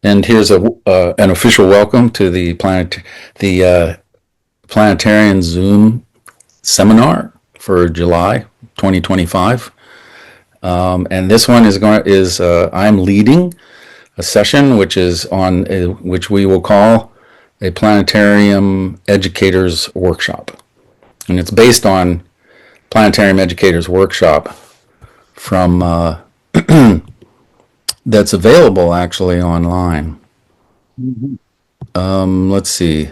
And here's an official welcome to the Planetarian Zoom seminar for July 2025. And this one is I'm leading a session which is on which we will call a Planetarium Educators Workshop, and it's based on Planetarium Educators Workshop from that's available actually online. Let's see.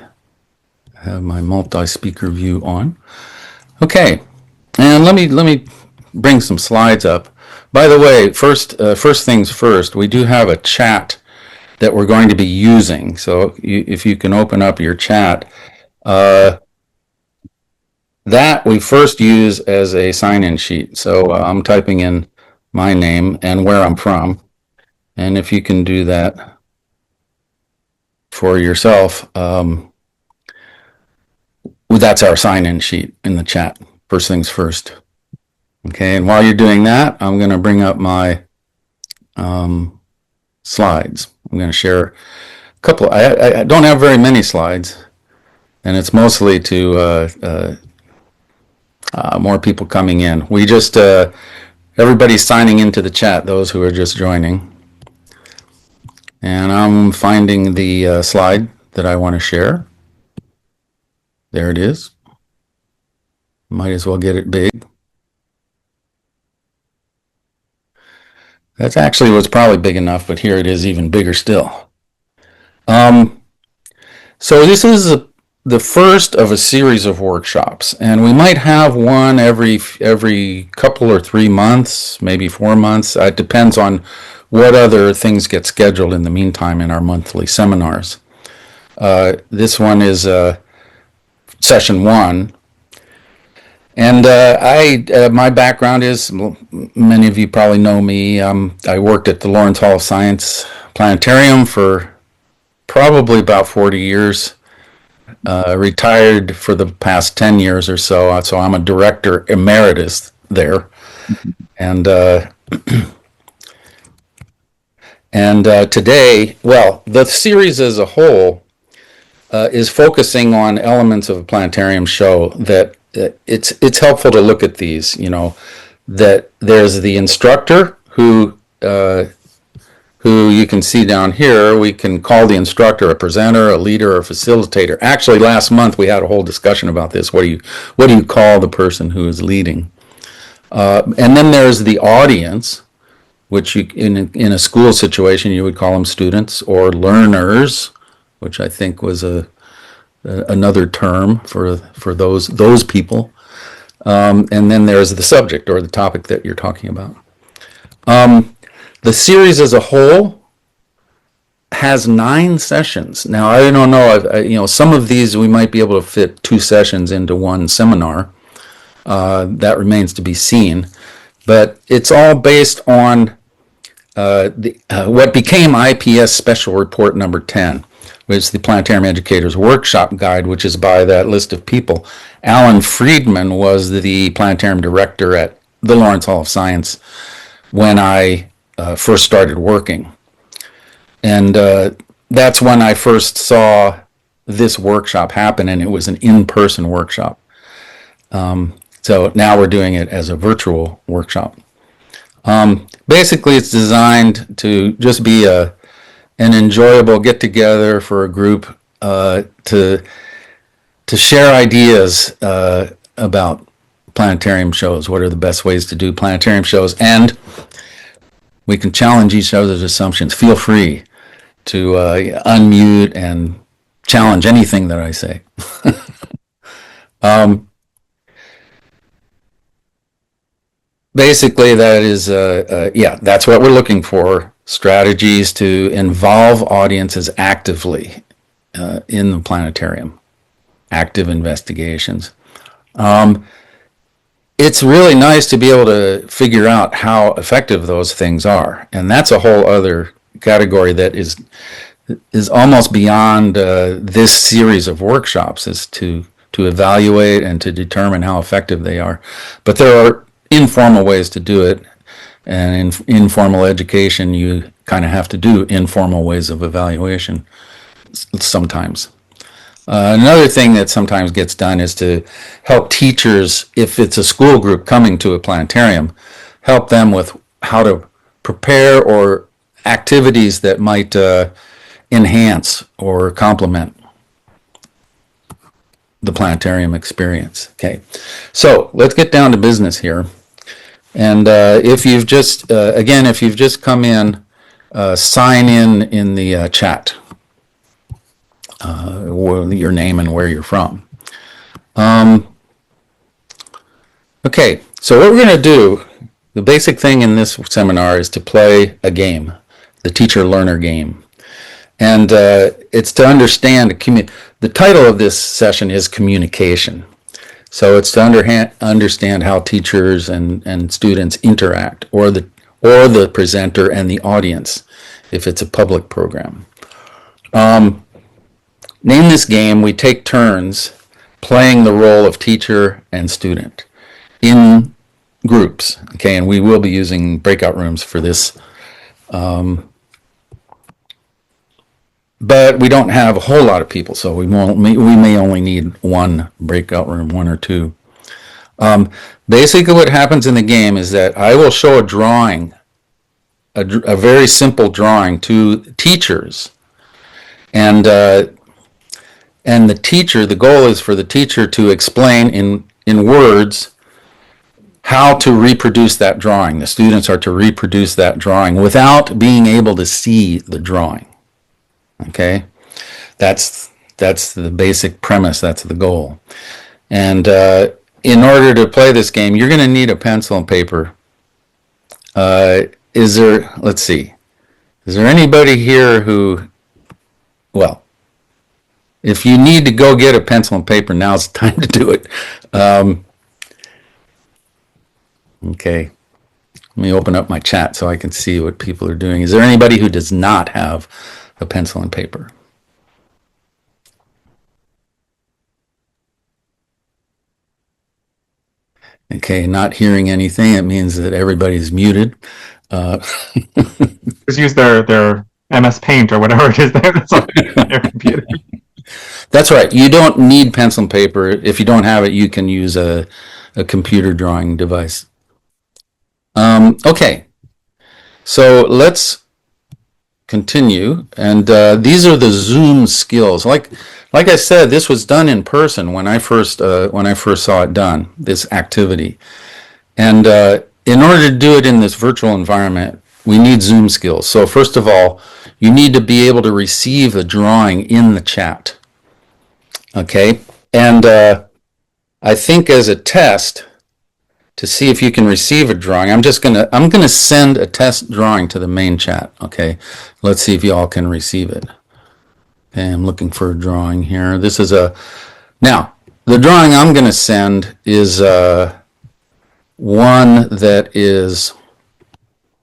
I have my multi-speaker view on. Okay, and let me bring some slides up. By the way, first things first, we do have a chat that we're going to be using. So if you can open up your chat, that we first use as a sign-in sheet. So I'm typing in my name and where I'm from. And if you can do that for yourself, that's our sign-in sheet in the chat. First things first. Okay, and while you're doing that, I'm going to bring up my slides. I'm going to share a couple. I don't have very many slides, and it's mostly to more people coming in. We just everybody's signing into the chat, those who are just joining. And I'm finding the slide that I want to share. There it is. Might as well get it big. That's actually was probably big enough, but here it is even bigger still. So this is the first of a series of workshops, and we might have one every couple or 3 months, maybe 4 months. It depends on what other things get scheduled in the meantime in our monthly seminars. This one is session 1. And my background is, many of you probably know me, I worked at the Lawrence Hall of Science Planetarium for probably about 40 years, retired for the past 10 years or so, so I'm a Director Emeritus there. And today, well, the series as a whole is focusing on elements of a planetarium show that it's helpful to look at these, that there's the instructor who you can see down here. We can call the instructor a presenter, a leader, or a facilitator. Actually, last month we had a whole discussion about this. What do you call the person who is leading? And then there's the audience, which in a school situation you would call them students or learners, which I think was another term for those people. And then there's the subject or the topic that you're talking about. The series as a whole has 9 sessions. Now, I don't know, some of these we might be able to fit 2 sessions into one seminar. That remains to be seen. But it's all based on what became IPS Special Report number 10, which is the Planetarium Educators Workshop Guide, which is by that list of people. Alan Friedman was the planetarium director at the Lawrence Hall of Science when I first started working. And that's when I first saw this workshop happen, and it was an in-person workshop. So now we're doing it as a virtual workshop. Basically, it's designed to just be an enjoyable get-together for a group to share ideas about planetarium shows. What are the best ways to do planetarium shows? And we can challenge each other's assumptions. Feel free to unmute and challenge anything that I say. Basically, that is, that's what we're looking for. Strategies to involve audiences actively in the planetarium. Active investigations. It's really nice to be able to figure out how effective those things are. And that's a whole other category that is almost beyond this series of workshops, is to evaluate and to determine how effective they are. But there are informal ways to do it. And in informal education, you kind of have to do informal ways of evaluation sometimes. Another thing that sometimes gets done is to help teachers, if it's a school group coming to a planetarium, help them with how to prepare or activities that might enhance or complement the planetarium experience. Okay, so let's get down to business here. And if you've just, again, if you've just come in, sign in the chat. Your name and where you're from. Okay, so what we're going to do, the basic thing in this seminar is to play a game, the teacher-learner game. And it's to understand, the title of this session is communication. So it's to understand how teachers and students interact, or the presenter and the audience, if it's a public program. Name this game, we take turns playing the role of teacher and student in groups, okay, and we will be using breakout rooms for this. But we don't have a whole lot of people, so we may only need one breakout room, one or two. Basically what happens in the game is that I will show a drawing, a very simple drawing to teachers, and the teacher, the goal is for the teacher to explain in words how to reproduce that drawing. The students are to reproduce that drawing without being able to see the drawing. Okay, that's the basic premise. That's the goal. And in order to play this game, you're going to need a pencil and paper. Let's see, is there anybody here who, well, if you need to go get a pencil and paper, now's the time to do it. Okay, let me open up my chat so I can see what people are doing. Is there anybody who does not have a pencil and paper? Okay, not hearing anything. It means that everybody's muted. Just use their MS Paint or whatever it is that's on their computer. That's right. You don't need pencil and paper. If you don't have it, you can use a computer drawing device. Okay, so let's continue. And these are the Zoom skills. Like I said, this was done in person when I first saw it done, this activity. And in order to do it in this virtual environment, we need Zoom skills. So first of all, you need to be able to receive the drawing in the chat. Okay, and I think as a test to see if you can receive a drawing, I'm gonna send a test drawing to the main chat. Okay, let's see if you all can receive it. Okay, I'm looking for a drawing here. This is now the drawing I'm gonna send is one that is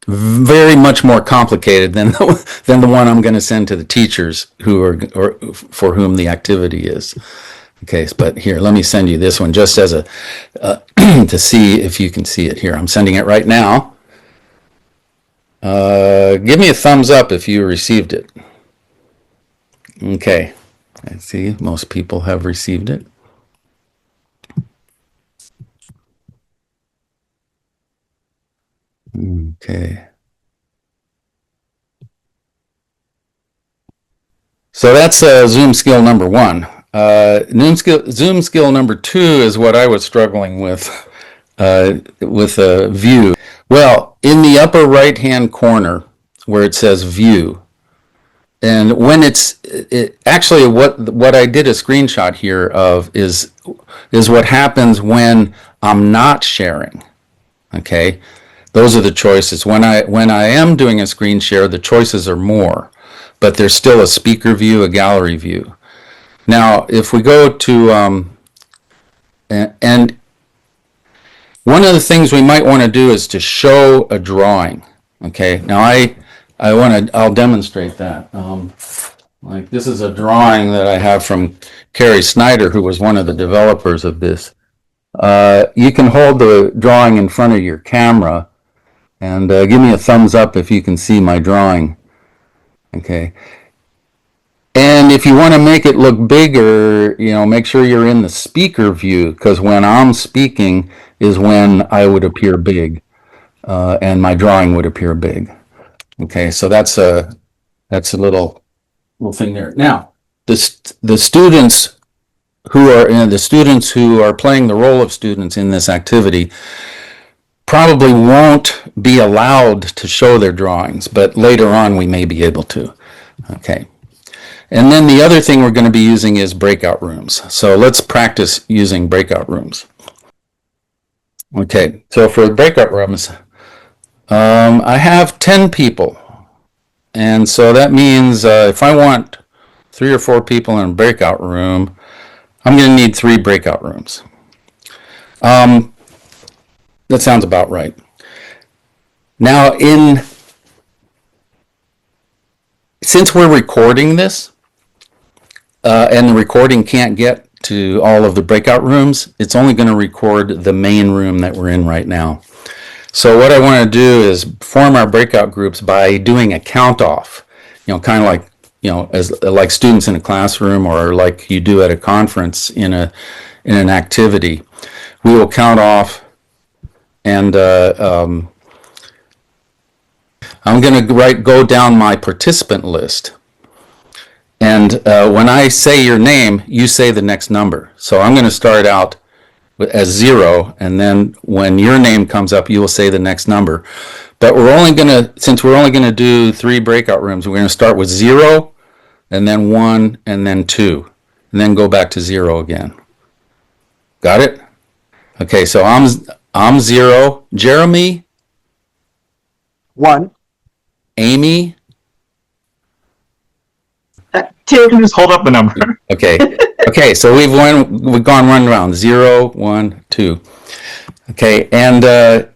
very much more complicated than the one I'm going to send to the teachers or for whom the activity is. Okay, but here, let me send you this one just as a to see if you can see it here. I'm sending it right now. Give me a thumbs up if you received it. Okay, I see most people have received it. Okay. So that's Zoom skill number one. Zoom skill number two is what I was struggling with view. Well, in the upper right-hand corner where it says view, and when actually what I did a screenshot here of is what happens when I'm not sharing. Okay. Those are the choices. When I am doing a screen share, the choices are more, but there's still a speaker view, a gallery view. Now, if we go to, and one of the things we might want to do is to show a drawing. Okay. Now I'll demonstrate that. Like this is a drawing that I have from Carrie Snyder, who was one of the developers of this. You can hold the drawing in front of your camera. And give me a thumbs up if you can see my drawing. Okay. And if you want to make it look bigger, make sure you're in the speaker view, because when I'm speaking is when I would appear big, and my drawing would appear big. Okay, so that's a little thing there. Now, the students who are playing the role of students in this activity probably won't be allowed to show their drawings, but later on we may be able to. Okay. And then the other thing we're going to be using is breakout rooms. So let's practice using breakout rooms. Okay, so for breakout rooms, I have 10 people. And so that means if I want 3 or 4 people in a breakout room, I'm going to need 3 breakout rooms. That sounds about right. Now, since we're recording this, and the recording can't get to all of the breakout rooms, it's only going to record the main room that we're in right now. So what I want to do is form our breakout groups by doing a count off, kind of like, as like students in a classroom or like you do at a conference in an activity. We will count off, and I'm going to go down my participant list. And when I say your name, you say the next number. So I'm going to start out as 0, and then when your name comes up, you will say the next number. But since we're only going to do 3 breakout rooms, we're going to start with 0, and then 1, and then 2, and then go back to 0 again. Got it? Okay, so I'm 0. Jeremy? 1. Amy? 2. You can just hold up the number. Okay. Okay, so we've gone one round. 0, 1, 2. Okay, and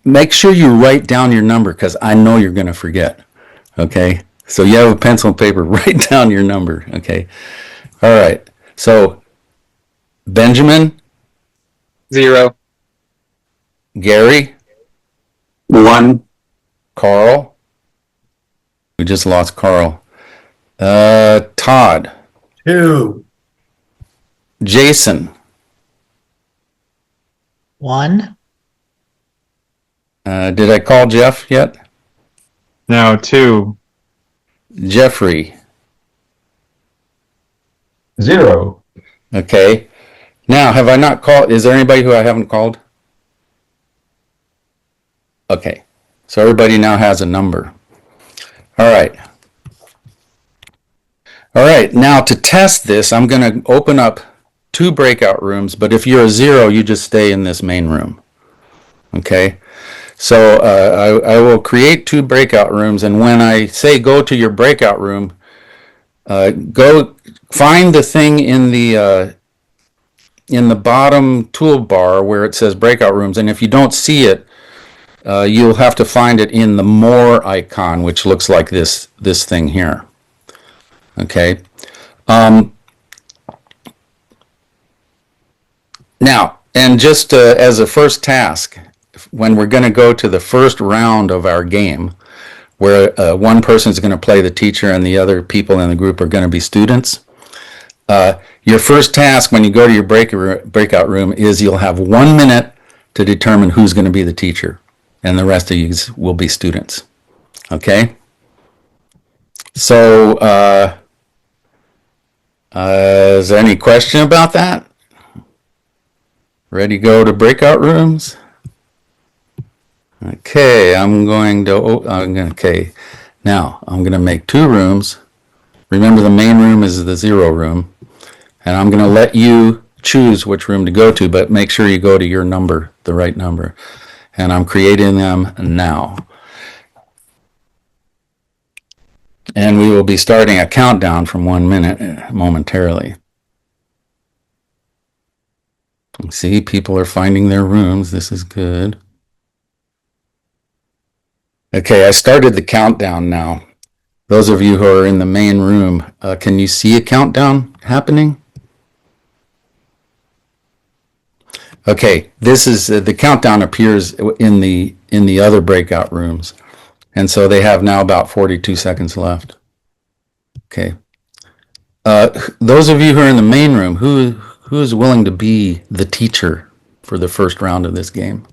make sure you write down your number, because I know you're going to forget. Okay, so you have a pencil and paper. Write down your number. Okay. All right. So Benjamin, 0. Gary, 1. Carl. We just lost Carl. Todd, 2. Jason, 1. did I call Jeff yet? No, 2. Jeffrey. 0. Okay. Now, have I not called? Is there anybody who I haven't called? Okay. So everybody now has a number. All right. All right. Now, to test this, I'm going to open up 2 breakout rooms, but if you're a 0, you just stay in this main room. Okay. So I will create 2 breakout rooms, and when I say go to your breakout room, go find the thing in the bottom toolbar where it says breakout rooms, and if you don't see it, you'll have to find it in the more icon, which looks like this thing here. Okay. Now, and just as a first task, when we're going to go to the first round of our game, where one person is going to play the teacher and the other people in the group are going to be students, your first task when you go to your breakout room is you'll have 1 minute to determine who's going to be the teacher, and the rest of you will be students. Okay? So, is there any question about that? Ready to go to breakout rooms? Okay, okay. Now, I'm going to make 2 rooms. Remember, the main room is the 0 room. And I'm going to let you choose which room to go to, but make sure you go to your number, the right number. And I'm creating them now. And we will be starting a countdown from 1 minute momentarily. See, people are finding their rooms. This is good. Okay, I started the countdown now. Those of you who are in the main room, can you see a countdown happening? Okay, this is the countdown appears in the in the other breakout rooms. And so they have now about 42 seconds left. Okay. Those of you who are in the main room, who is willing to be the teacher for the first round of this game?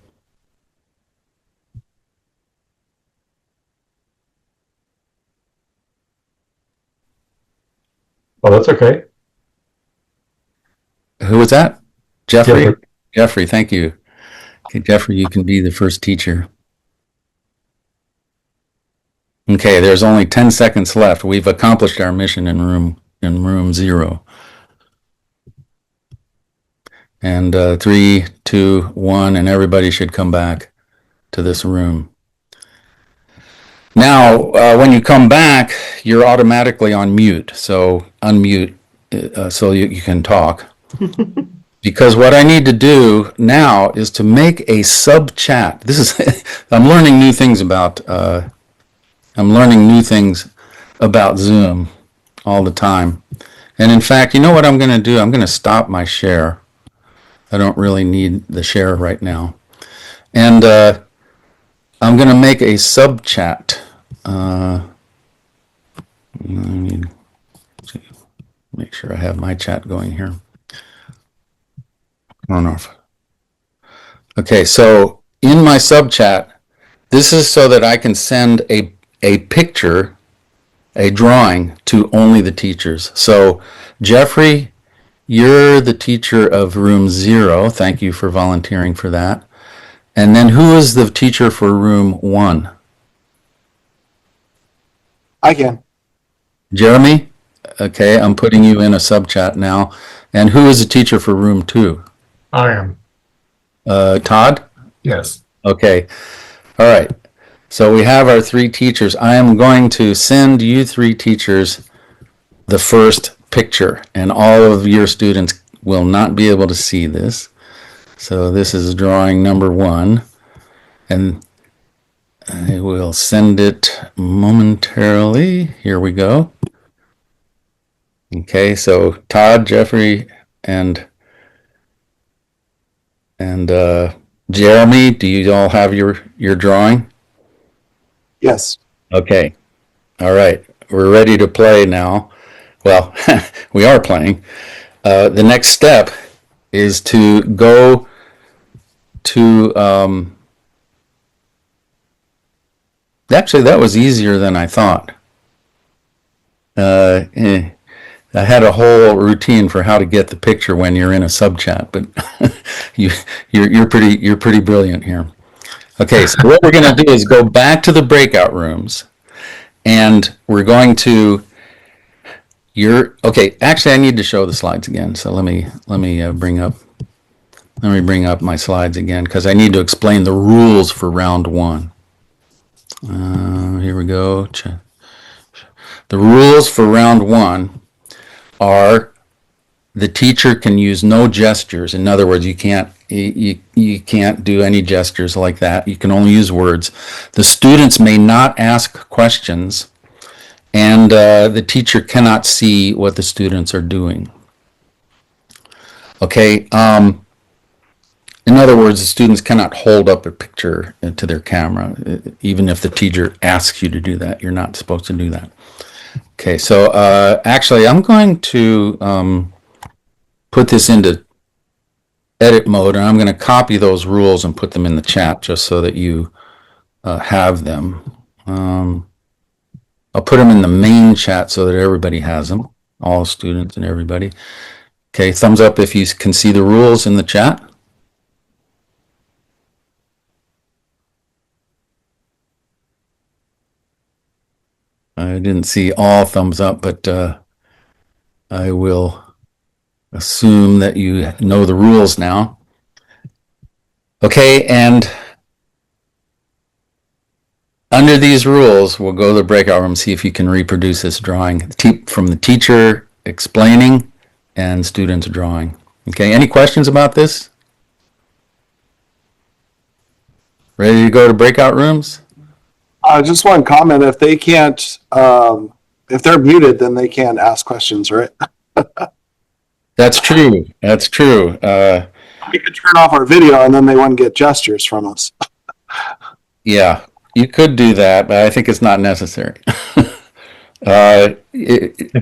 Well, that's okay. Who was that? Jeffrey? Jeffrey. Jeffrey, thank you. Okay, Jeffrey, you can be the first teacher. Okay, there's only 10 seconds left. We've accomplished our mission in room 0. And 3, 2, 1, and everybody should come back to this room. Now, when you come back, you're automatically on mute. So unmute so you can talk. Because what I need to do now is to make a sub chat. This is I'm learning new things about Zoom all the time. And in fact, you know what I'm going to do? I'm going to stop my share. I don't really need the share right now. And I'm going to make a sub chat. I need to make sure I have my chat going here. On off. Okay, so in my sub chat, this is so that I can send a picture, a drawing to only the teachers. So Jeffrey, you're the teacher of room 0. Thank you for volunteering for that. And then who is the teacher for room 1? I can. Jeremy? Okay, I'm putting you in a sub chat now. And who is the teacher for room 2? I am. Todd? Yes. Okay. All right. So we have our 3 teachers. I am going to send you 3 teachers the first picture, and all of your students will not be able to see this. So this is drawing number 1, and I will send it momentarily. Here we go. Okay, so Todd, Jeffrey, and Jeremy, do you all have your drawing? Yes. Okay. All right. We're ready to play now. Well, we are playing. The next step is to go to... Actually, that was easier than I thought. I had a whole routine for how to get the picture when you're in a sub chat, but you're pretty brilliant here. Okay, so what we're going to do is go back to the breakout rooms, and we're going to okay. Actually, I need to show the slides again. So let me bring up my slides again because I need to explain the rules for round 1. Here we go. The rules for round 1 are the teacher can use no gestures. In other words, you can't do any gestures like that. You can only use words. The students may not ask questions, and the teacher cannot see what the students are doing. Okay. In other words, the students cannot hold up a picture to their camera, even if the teacher asks you to do that. You're not supposed to do that. Okay, so actually, I'm going to put this into edit mode, and I'm going to copy those rules and put them in the chat just so that you have them. I'll put them in the main chat so that everybody has them, all students and everybody. Okay, thumbs up if you can see the rules in the chat. I didn't see all thumbs up, but I will assume that you know the rules now. Okay, and under these rules, we'll go to the breakout room, see if you can reproduce this drawing from the teacher explaining and students drawing. Okay, any questions about this? Ready to go to breakout rooms? Just one comment. If they can't, if they're muted, then they can't ask questions, right? That's true. That's true. We could turn off our video and then they wouldn't get gestures from us. Yeah, you could do that, but I think it's not necessary. I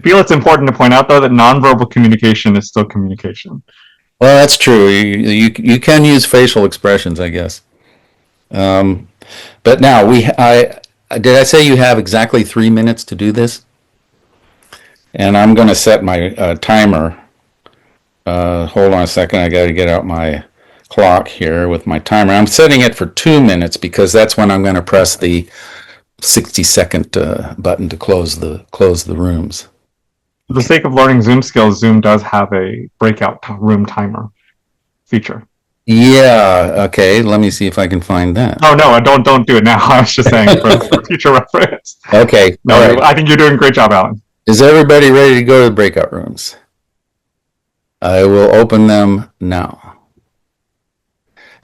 feel it's important to point out, though, that nonverbal communication is still communication. Well, that's true. You can use facial expressions, I guess. But now did I say you have exactly 3 minutes to do this? And I'm going to set my timer. Hold on a second. I got to get out my clock here with my timer. I'm setting it for 2 minutes because that's when I'm going to press the 60-second button to close the rooms. For the sake of learning Zoom skills, Zoom does have a breakout room timer feature. Yeah. Okay. Let me see if I can find that. Oh no, don't do it now. I was just saying for future reference. Okay. No, all right. I think you're doing a great job, Alan. Is everybody ready to go to the breakout rooms? I will open them now.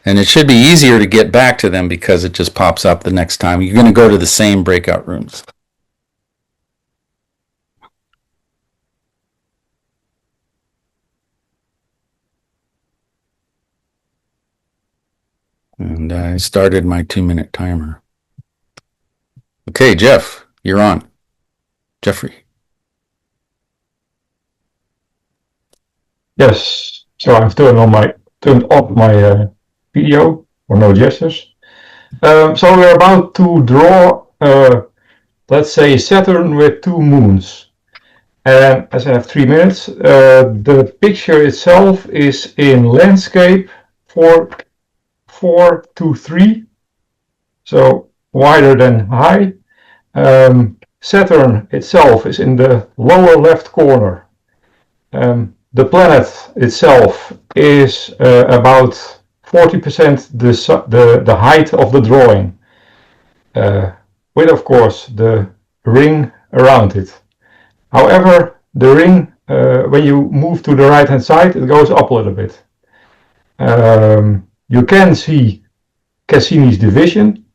And it should be easier to get back to them because it just pops up the next time. You're going to go to the same breakout rooms. And I started my 2-minute timer. Okay, Jeff, you're on. Jeffrey. Yes. So I've turned off my video or no gestures. So we're about to draw, let's say, Saturn with 2 moons. And as I have 3 minutes, the picture itself is in landscape 4:3, so wider than high. Saturn itself is in the lower left corner. The planet itself is about 40% the height of the drawing, with of course the ring around it. However, the ring, when you move to the right hand side, it goes up a little bit. You can see Cassini's division.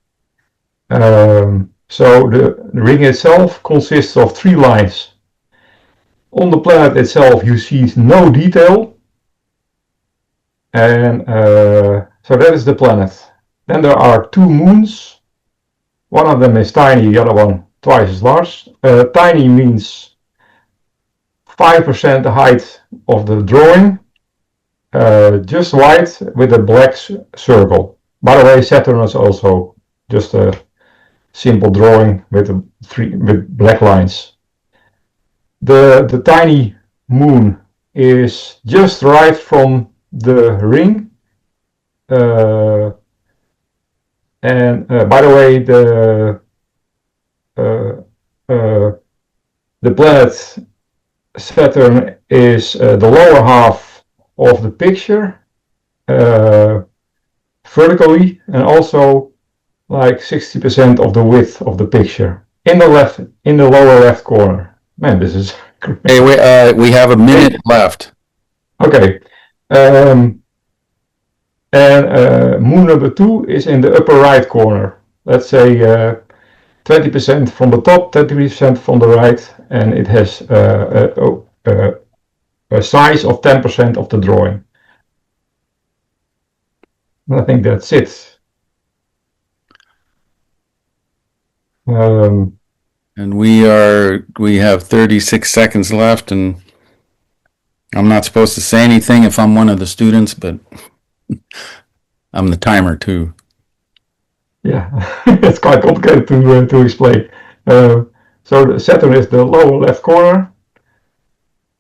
So the ring itself consists of 3 lines. On the planet itself, you see no detail. And so that is the planet. Then there are 2 moons. One of them is tiny, the other one twice as large. Tiny means 5% the height of the drawing. Just white with a black circle. By the way, Saturn is also just a simple drawing with black lines. The tiny moon is just right from the ring. And by the way, the planet Saturn is the lower half of the picture, vertically, and also like 60% of the width of the picture in the lower left corner. Man, this is great. Hey, we have a minute left. Okay. Moon number 2 is in the upper right corner. Let's say 20% from the top, 20% from the right, and it has a size of 10% of the drawing. And I think that's it. And we have 36 seconds left, and I'm not supposed to say anything if I'm one of the students, but I'm the timer too. Yeah, it's quite complicated to explain. So the Saturn is the lower left corner,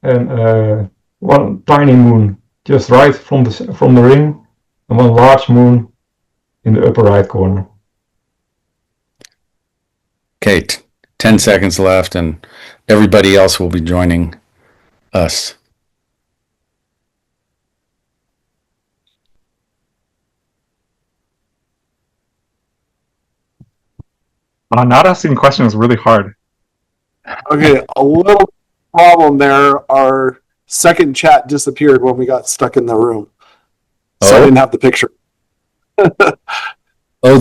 and one tiny moon just right from the ring, and one large moon in the upper right corner. Okay, 10 seconds left, and everybody else will be joining us. Not asking questions is really hard. Okay, a little problem there. Our second chat disappeared when we got stuck in the room. So I Oh. didn't have the picture. Oh,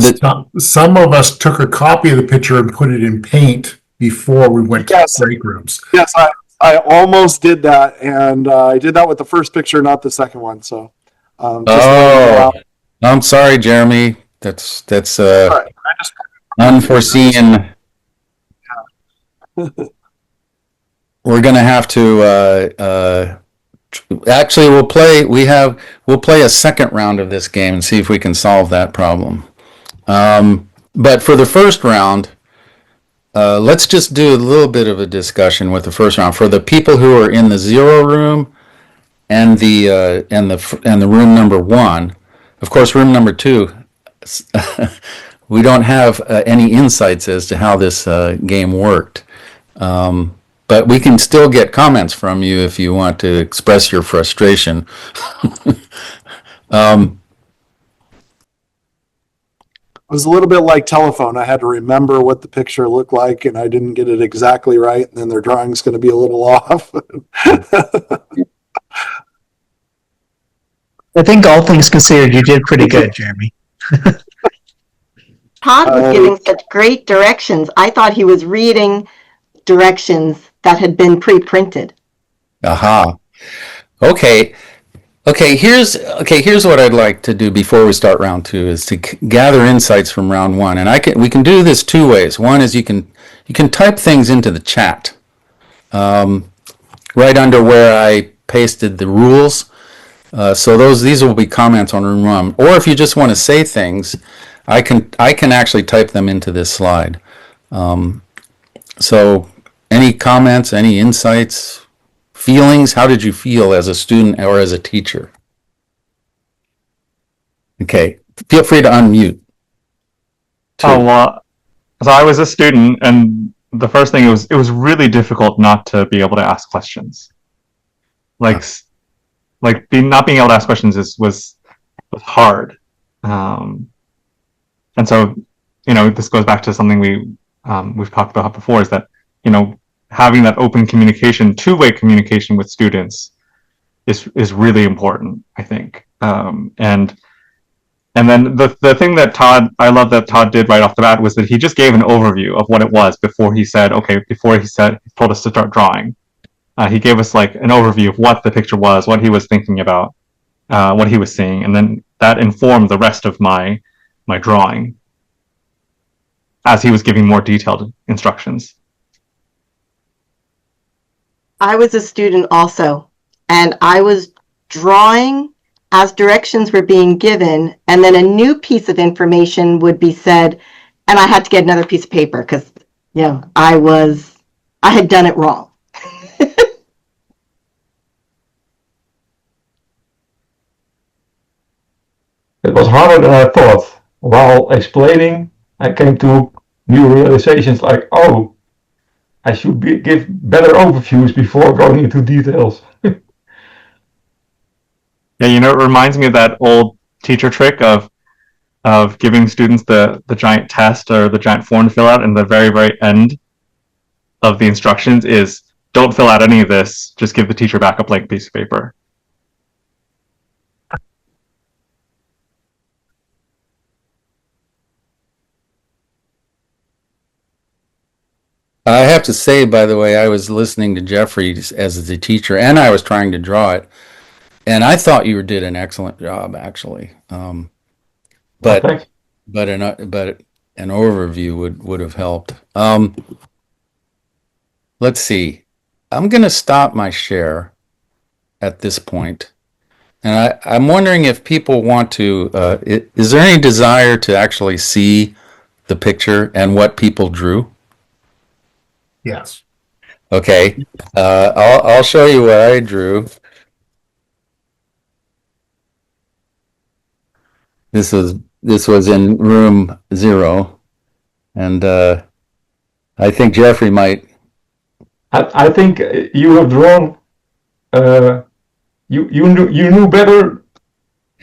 Some of us took a copy of the picture and put it in Paint before we went to Yes. break rooms. Yes, I almost did that, and I did that with the first picture, not the second one. So, oh, I'm sorry, Jeremy. That's Right. unforeseen. We're gonna have to actually we'll play a second round of this game and see if we can solve that problem. But for the first round, let's just do a little bit of a discussion with the first round for the people who are in the 0 room and the room number 1. Of course, room number 2, we don't have any insights as to how this game worked. But we can still get comments from you if you want to express your frustration. It was a little bit like telephone. I had to remember what the picture looked like, and I didn't get it exactly right, and then their drawing's going to be a little off. I think all things considered, you did pretty good, Jeremy. Todd was giving such great directions. I thought he was reading directions that had been pre-printed. Aha. Okay. Here's what I'd like to do before we start round 2 is to gather insights from round 1, and we can do this 2 ways. One is you can type things into the chat, right under where I pasted the rules. So these will be comments on room 1. Or if you just want to say things, I can actually type them into this slide. So any comments, any insights, feelings? How did you feel as a student or as a teacher? Okay, feel free to unmute. Oh, well, so I was a student, and the first thing, it was really difficult not to be able to ask questions. Not being able to ask questions was hard. And so, this goes back to something we've talked about before, is that, having that open communication, two-way communication with students is really important, I think. And then the thing that I love that Todd did right off the bat was that he just gave an overview of what it was before he told us to start drawing. He gave us like an overview of what the picture was, what he was thinking about, what he was seeing, and then that informed the rest of my drawing as he was giving more detailed instructions. I was a student also, and I was drawing as directions were being given, and then a new piece of information would be said, and I had to get another piece of paper because, I had done it wrong. It was harder than I thought. While explaining, I came to new realizations like, oh, I should give better overviews before going into details. Yeah, it reminds me of that old teacher trick of giving students the giant test or the giant form to fill out, and the very, very end of the instructions is, don't fill out any of this, just give the teacher back a blank piece of paper. I have to say, by the way, I was listening to Jeffrey as the teacher, and I was trying to draw it, and I thought you did an excellent job, actually. But an overview would have helped. Let's see. I'm going to stop my share at this point, and I'm wondering if people want to. Is there any desire to actually see the picture and what people drew? Yes. Okay, I'll show you what I drew. This was in room 0, and I think Jeffrey might. I think you have drawn. You knew better.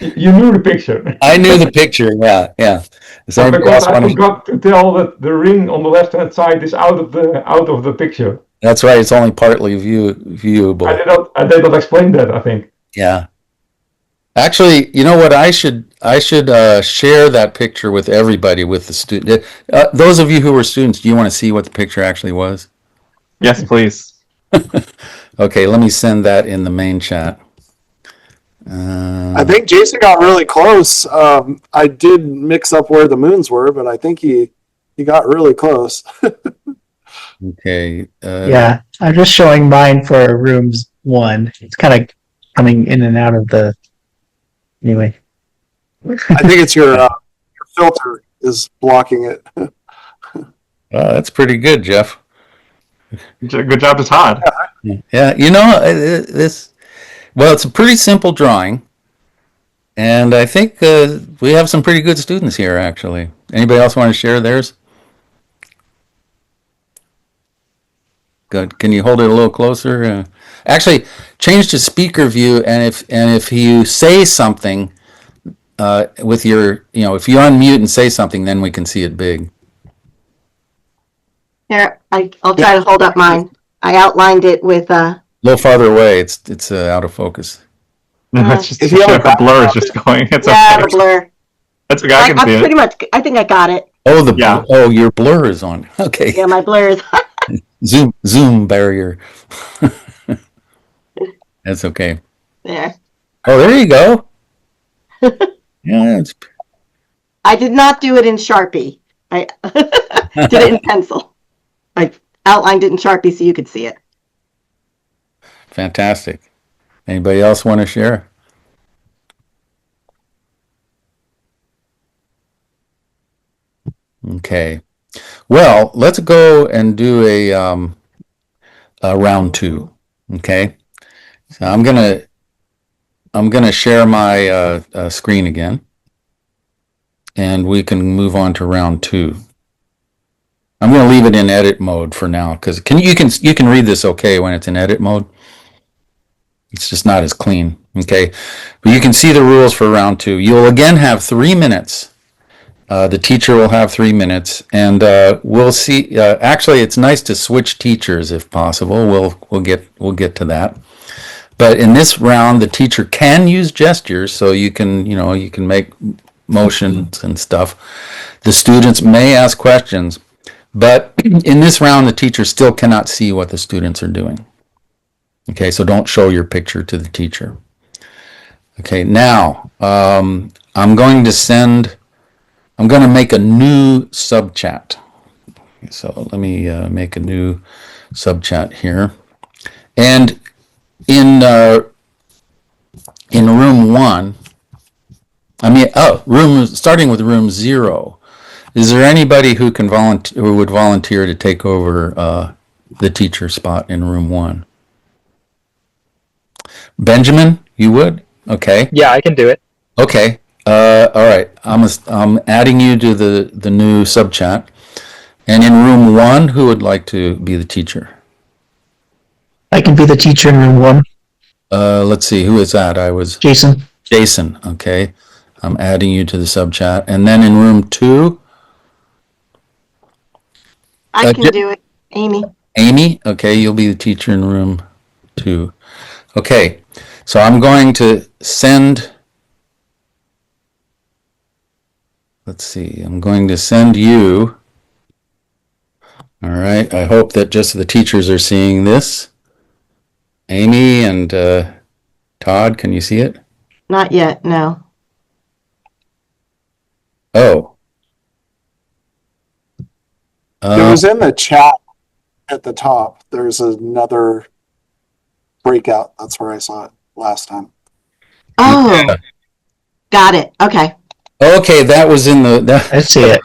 You knew the picture. I knew the picture. Yeah. So because I forgot to tell that the ring on the left-hand side is out of the picture. That's right. It's only partly viewable. I did not explain that, I think. Yeah. Actually, you know what? I should share that picture with everybody, with the student. Those of you who were students, do you want to see what the picture actually was? Yes, please. Okay, let me send that in the main chat. I think Jason got really close. I did mix up where the moons were, but I think he got really close. Okay. Yeah, I'm just showing mine for rooms 1. It's kind of coming in and out of the. Anyway. I think it's your filter is blocking it. That's pretty good, Jeff. Good job to Todd. Yeah, you know, it's a pretty simple drawing. And I think we have some pretty good students here, actually. Anybody else want to share theirs? Good. Can you hold it a little closer? Actually, change to speaker view, and if you say something with your, if you unmute and say something, then we can see it big. Here, I'll try to hold up mine. I outlined it with A little farther away. It's out of focus. No, it's just If you have a the blur is just going. It's yeah, okay. the blur. That's okay. I can see pretty it. much. I think I got it. Oh, Yeah. Your blur is on. Okay. Yeah, my blur is. Zoom barrier. That's okay. There. Oh, there you go. Yeah, I did not do it in Sharpie. I did it in pencil. I outlined it in Sharpie so you could see it. fantastic. Anybody else want to share? Okay. Well, let's go and do a round 2. Okay. So I'm gonna share my screen again, and we can move on to round 2. I'm gonna leave it in edit mode for now because you can read this okay when it's in edit mode. It's just not as clean. Okay, but you can see the rules for round 2. You'll again have 3 minutes. The teacher will have 3 minutes, and we'll see. Actually, it's nice to switch teachers if possible. We'll get to that. But in this round, the teacher can use gestures, so you can make motions and stuff. The students may ask questions, but in this round, the teacher still cannot see what the students are doing. Okay, so don't show your picture to the teacher. Okay, now I'm going to make a new sub chat. So let me make a new sub chat here. And in room 1, starting with room 0, is there anybody who would volunteer to take over the teacher spot in room 1? Benjamin, you would? Okay. Yeah, I can do it. Okay. All right. I'm adding you to the new sub chat. And in room 1, who would like to be the teacher? I can be the teacher in room 1. Let's see. Who is that? Jason. Jason. Okay. I'm adding you to the sub chat. And then in room 2? I can do it. Amy. Amy? Okay. You'll be the teacher in room 2. Okay. So I'm going to send... Let's see. I'm going to send you... All right. I hope that just the teachers are seeing this. Amy and Todd, can you see it? Not yet. No. Oh. It was in the chat at the top. There's another breakout. That's where I saw it last time. Oh. Yeah. Got it. Okay. Okay, that was in the... I see it.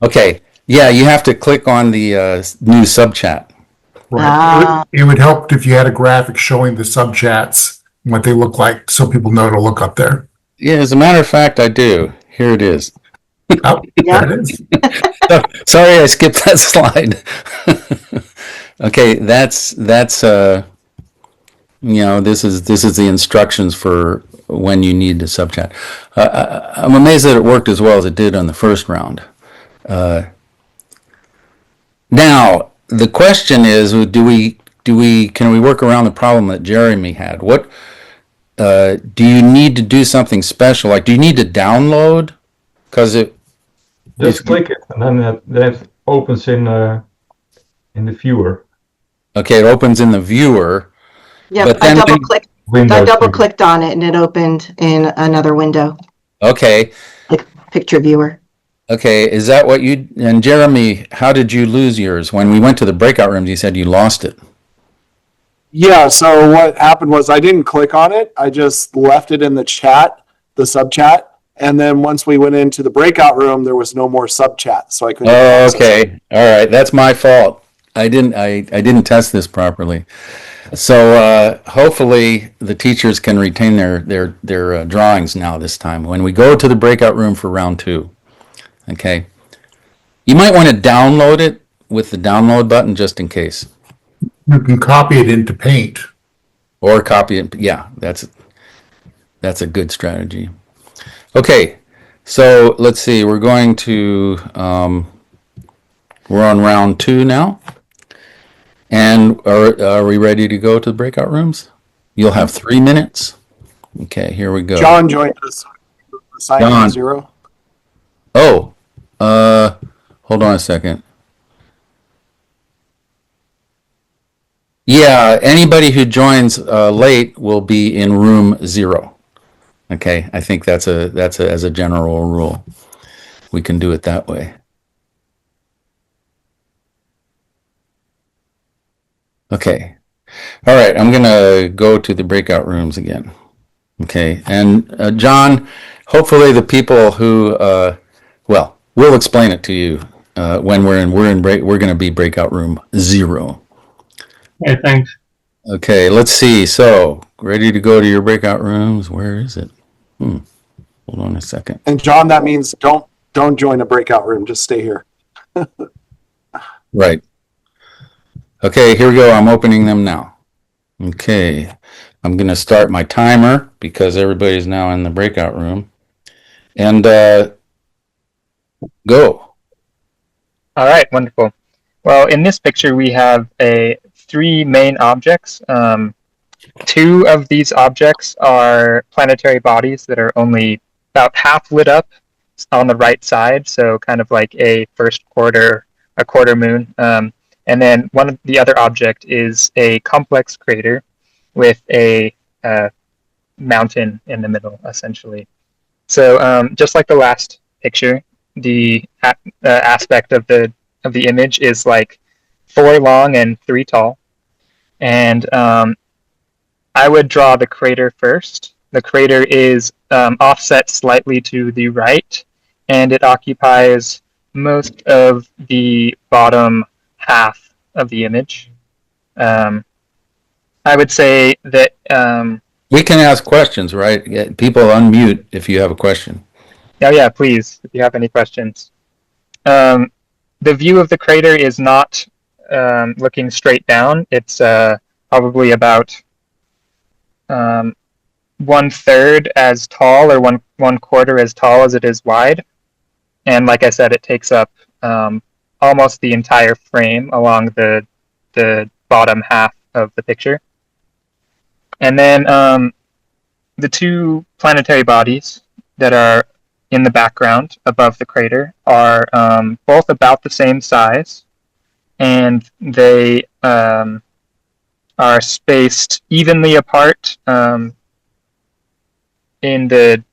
Okay. Yeah, you have to click on the new sub chat. Ah. It would help if you had a graphic showing the sub chats, what they look like, so people know to look up there. Yeah, as a matter of fact, I do. Here it is. Oh, Yeah. there it is. Sorry, I skipped that slide. Okay, that's this is the instructions for when you need to sub chat. I'm amazed that it worked as well as it did on the first round. Now the question is, can we work around the problem that Jeremy had? What do you need to do something special? Like, do you need to download? Because Just click it, and then that opens in the viewer. Okay, it opens in the viewer. Yep. But I then double clicked window. I to double you. clicked on it and it opened in another window, Okay. like picture viewer. Okay. Is that what you, and Jeremy, how did you lose yours? When we went to the breakout rooms, you said you lost it. Yeah, so what happened was I didn't click on it. I just left it in the chat, the sub chat. And then once we went into the breakout room, there was no more sub chat. So I couldn't. Oh, access it. okay. All right. That's my fault. I didn't test this properly. So hopefully the teachers can retain their drawings now this time when we go to the breakout room for round 2. Okay. You might want to download it with the download button just in case, You can copy it into Paint. or copy it. Yeah, that's a good strategy. Okay. So let's see. We're going to we're on round 2 now. And are we ready to go to the breakout rooms? You'll have 3 minutes. Okay, here we go. John joined us. Assignment John. 0. Oh, hold on a second. Yeah, anybody who joins late will be in room 0. Okay, I think that's as a general rule. We can do it that way. Okay. All right, I'm going to go to the breakout rooms again. Okay, and John, hopefully the people who, well, we'll explain it to you when we're going to be breakout room 0. Hey, thanks. Okay, let's see. So, ready to go to your breakout rooms? Where is it? Hold on a second. And John, that means don't join a breakout room. Just stay here. Right. Okay, here we go. I'm opening them now. Okay, I'm going to start my timer because everybody's now in the breakout room. And go. All right, wonderful. Well, in this picture, we have 3 main objects. 2 of these objects are planetary bodies that are only about half lit up on the right side, so kind of like a quarter moon. And then the other object is a complex crater with a mountain in the middle, essentially. So just like the last picture, the aspect of the image is like 4 long and 3 tall. And I would draw the crater first. The crater is offset slightly to the right, and it occupies most of the bottom half of the image. I would say that We can ask questions, right? People unmute if you have a question. Oh yeah, please, if you have any questions. The view of the crater is not looking straight down. It's probably about 1/3 as tall, or one quarter as tall as it is wide. And like I said, it takes up almost the entire frame along the bottom half of the picture. And then the 2 planetary bodies that are in the background above the crater are both about the same size, and they are spaced evenly apart in the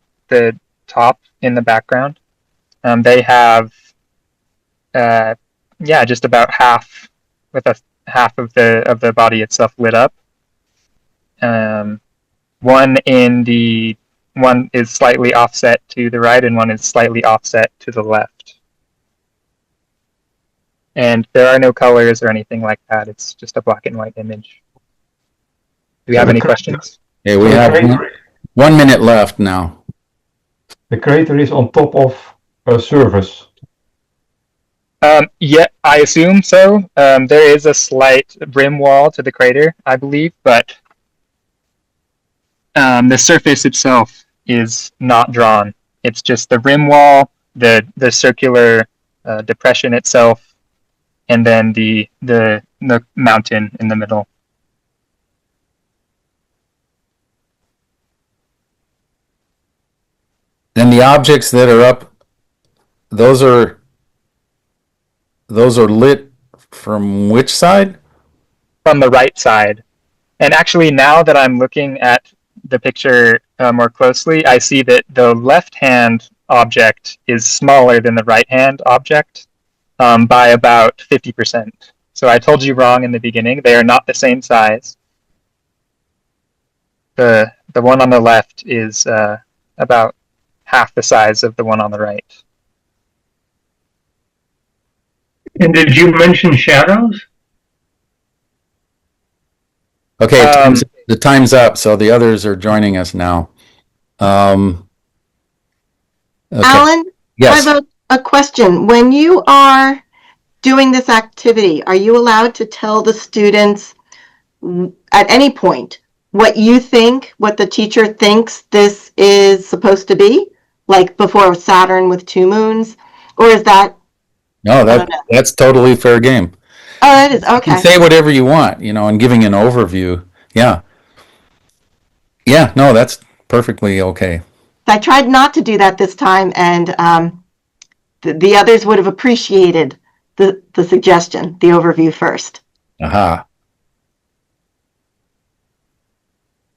top in the background. They have just about half, with half of the body itself lit up. One is slightly offset to the right, and one is slightly offset to the left. And there are no colors or anything like that. It's just a black and white image. Do we have any questions? Okay, we have 1 minute left now. The crater is on top of a surface. Yeah, I assume so. There is a slight rim wall to the crater, I believe, but the surface itself is not drawn. It's just the rim wall, the circular depression itself, and then the mountain in the middle. Then the objects that are up, those are lit from which side? From the right side. And actually, now that I'm looking at the picture more closely, I see that the left-hand object is smaller than the right-hand object by about 50%. So I told you wrong in the beginning. They are not the same size. The one on the left is about half the size of the one on the right. And did you mention shadows? Okay, the time's up, so the others are joining us now. Okay. Alan, Yes. I have a question. When you are doing this activity, are you allowed to tell the students at any point what you think, what the teacher thinks this is supposed to be? Like before Saturn with 2 moons? Or is that... No, that's totally fair game. Oh, that is, You okay. can say whatever you want, and giving an overview. Yeah. Yeah, no, that's perfectly okay. I tried not to do that this time, and the others would have appreciated the suggestion, the overview first. Aha.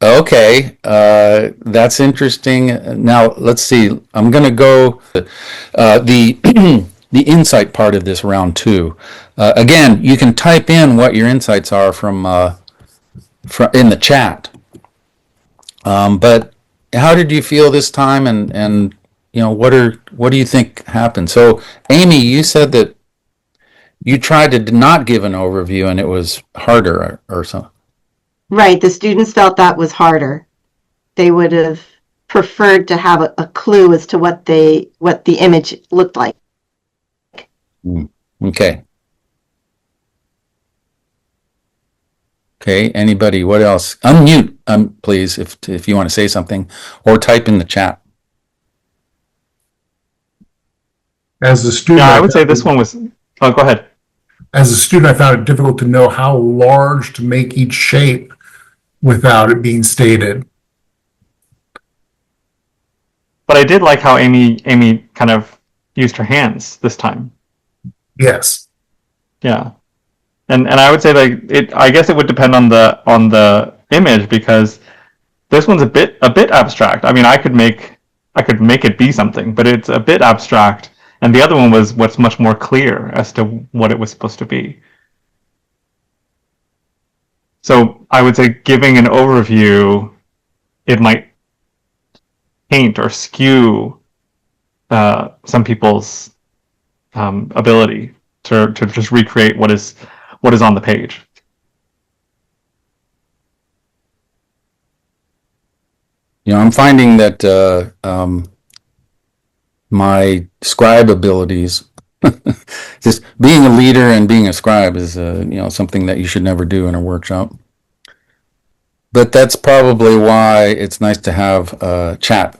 Okay, that's interesting. Now, let's see. I'm going to go the the insight part of this round 2. Again, you can type in what your insights are from in the chat. But how did you feel this time, and what do you think happened? So, Amy, you said that you tried to not give an overview, and it was harder or something. Right, the students felt that was harder. They would have preferred to have a clue as to what the image looked like. Okay. Okay, anybody, what else? Unmute, please, if you want to say something, or type in the chat. As a student, Yeah, I would say this one was... Oh, go ahead. As a student, I found it difficult to know how large to make each shape without it being stated. But I did like how Amy kind of used her hands this time. Yes. Yeah. And I would say I guess it would depend on the image, because this one's a bit abstract. I mean, I could make it be something, but it's a bit abstract. And the other one was what's much more clear as to what it was supposed to be. So I would say giving an overview, it might paint or skew some people's ability to just recreate what is on the page. I'm finding that my scribe abilities, just being a leader and being a scribe is something that you should never do in a workshop. But that's probably why it's nice to have a chat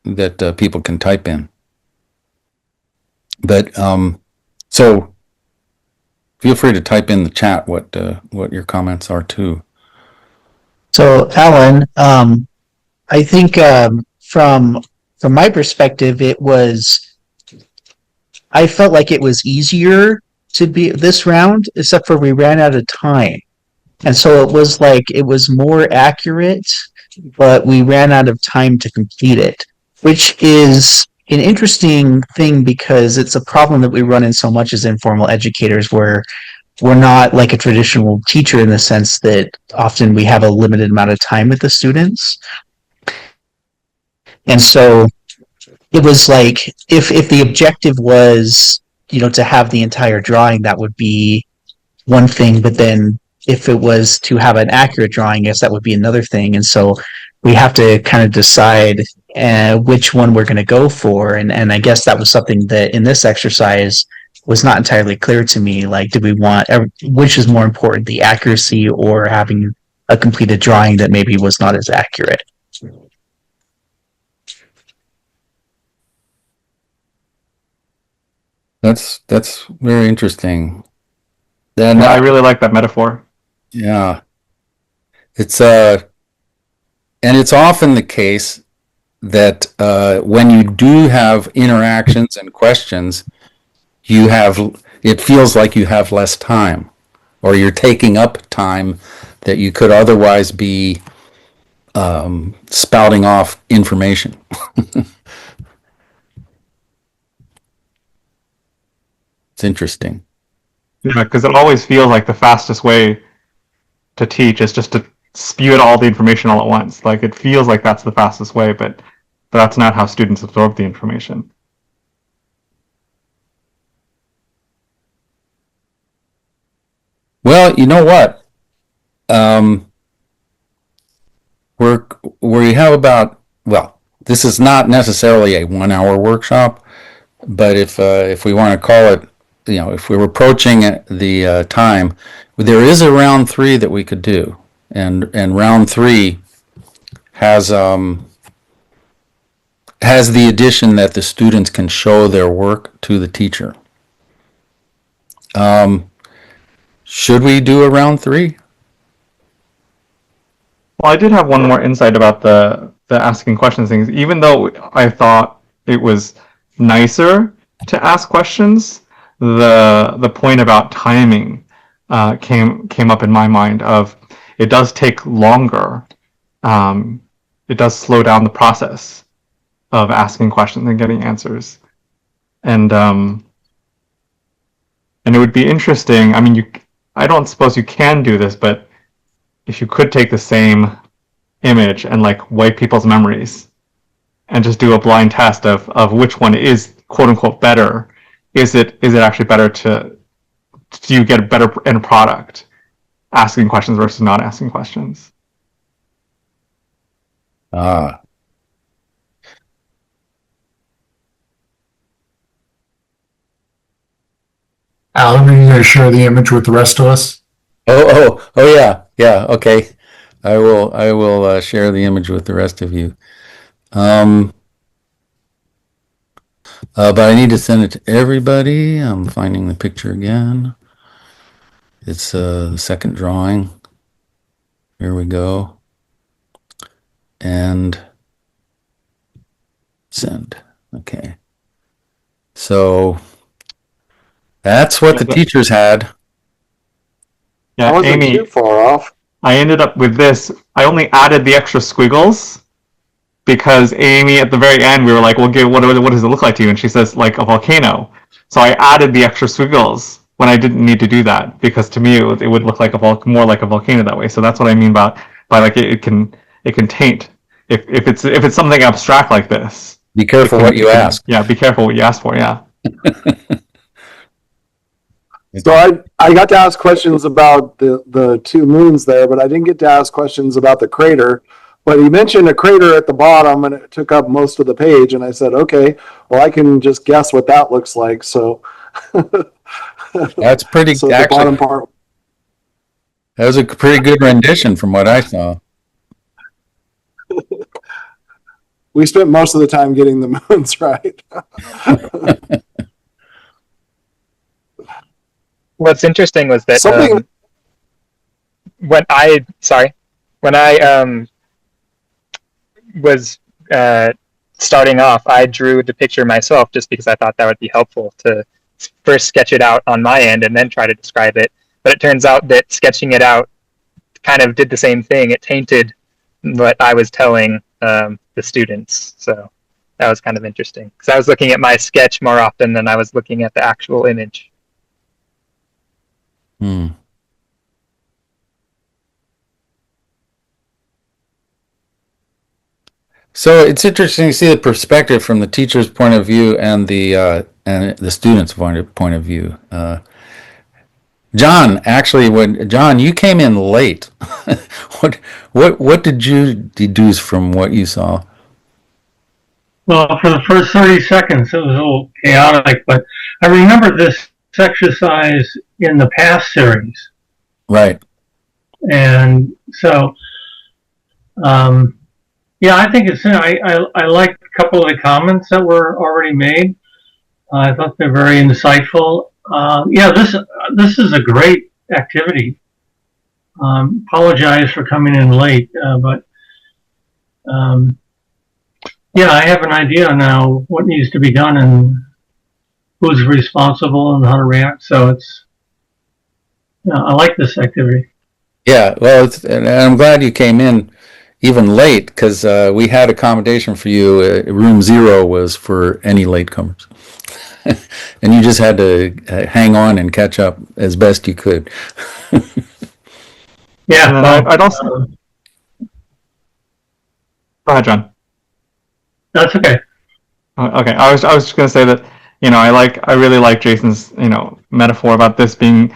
that people can type in. But so feel free to type in the chat what your comments are too. So, Alan, I think from my perspective, I felt like it was easier to be this round, except for we ran out of time. And so it was more accurate, but we ran out of time to complete it, which is an interesting thing because it's a problem that we run in so much as informal educators, where we're not like a traditional teacher in the sense that often we have a limited amount of time with the students. And so it was like, if the objective was, to have the entire drawing, that would be one thing, but then if it was to have an accurate drawing, I guess that would be another thing. And so we have to kind of decide which one we're going to go for. And I guess that was something that in this exercise was not entirely clear to me. Like, did we want, which is more important, the accuracy or having a completed drawing that maybe was not as accurate? That's very interesting. Then I really like that metaphor. Yeah. It's and it's often the case that when you do have interactions and questions, it feels like you have less time, or you're taking up time that you could otherwise be spouting off information. It's interesting. Yeah, because it always feels like the fastest way to teach is just to spew out all the information all at once. Like it feels like that's the fastest way, but that's not how students absorb the information. Well, you know what? We have about, well, this is not necessarily a 1 hour workshop, but if we want to call it, you know, if we're approaching the time, there is a round 3 that we could do, and round 3 has the addition that the students can show their work to the teacher. Should we do a round 3? Well, I did have one more insight about the asking questions things. Even though I thought it was nicer to ask questions, the point about timing came up in my mind. Of it does take longer. It does slow down the process of asking questions and getting answers, and it would be interesting. I mean, I don't suppose you can do this, but if you could take the same image and like wipe people's memories and just do a blind test of which one is quote unquote better, is it actually better do you get a better end product asking questions versus not asking questions? Ah. Alan, are you going to share the image with the rest of us? Oh yeah. Okay. I will share the image with the rest of you. But I need to send it to everybody. I'm finding the picture again. It's the second drawing. Here we go. And send. Okay. So that's what the teachers had. Yeah, I wasn't Amy, too far off. I ended up with this. I only added the extra squiggles because Amy, at the very end, we were like, well, what does it look like to you? And she says, like a volcano. So I added the extra squiggles when I didn't need to do that, because to me, it would look like more like a volcano that way. So that's what I mean by like it can taint. If it's something abstract like this. Be careful what you ask. Yeah, be careful what you ask for, yeah. So I got to ask questions about the 2 moons there, but I didn't get to ask questions about the crater. But he mentioned a crater at the bottom, and it took up most of the page. And I said, okay, well, I can just guess what that looks like. So That's pretty. so actually, the bottom part. That was a pretty good rendition from what I saw. We spent most of the time getting the moons right. What's interesting was that Something. when I was starting off, I drew the picture myself just because I thought that would be helpful to first sketch it out on my end and then try to describe it. But it turns out that sketching it out kind of did the same thing. It tainted what I was telling the students. So that was kind of interesting because I was looking at my sketch more often than I was looking at the actual image. Hmm. So it's interesting to see the perspective from the teacher's point of view and the student's point of view. John, actually, John, you came in late. What did you deduce from what you saw? Well, for the first 30 seconds, it was a little chaotic, but I remember this exercise in the past series. Right. And so, yeah, I think it's, I liked a couple of the comments that were already made. I thought they're very insightful. Yeah, this is a great activity. Apologize for coming in late, but yeah, I have an idea now what needs to be done and who's responsible and how to react. So it's, I like this activity. Yeah, well, and I'm glad you came in even late because we had accommodation for you. Room 0 was for any latecomers. And you just had to hang on and catch up as best you could. Yeah, And then well, I'd also go ahead, John. that's okay. Okay, I was just gonna say that I really like Jason's metaphor about this being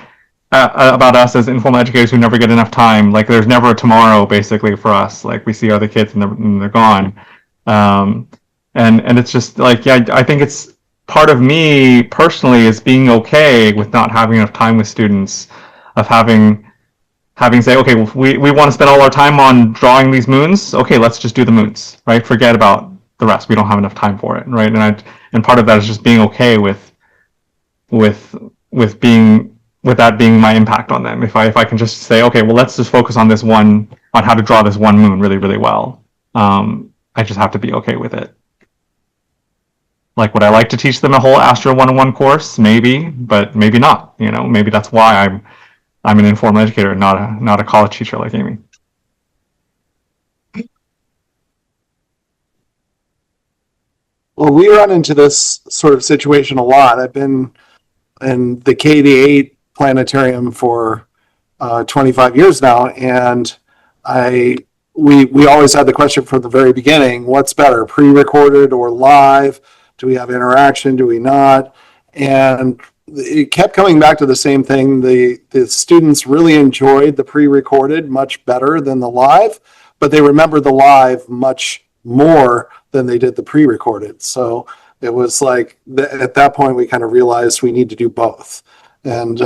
about us as informal educators who never get enough time. Like there's never a tomorrow, basically, for us. Like we see other kids and they're gone, and it's just like, yeah, I think it's part of me personally is being okay with not having enough time with students, of having say, okay, well, we want to spend all our time on drawing these moons. Okay, let's just do the moons, right? Forget about the rest. We don't have enough time for it, right? And part of that is just being okay with that being my impact on them. If I can just say, okay, well, let's just focus on how to draw this one moon really, really well. I just have to be okay with it. Like, would I like to teach them a whole Astro 101 course? Maybe, but maybe not. Maybe that's why I'm an informal educator, not a college teacher like Amy. Well, we run into this sort of situation a lot. I've been in the K-8 planetarium for 25 years now, and we always had the question from the very beginning: what's better, pre-recorded or live? Do we have interaction? Do we not? And it kept coming back to the same thing. The students really enjoyed the pre-recorded much better than the live, but they remember the live much more than they did the pre-recorded. So it was like, at that point, we kind of realized we need to do both. And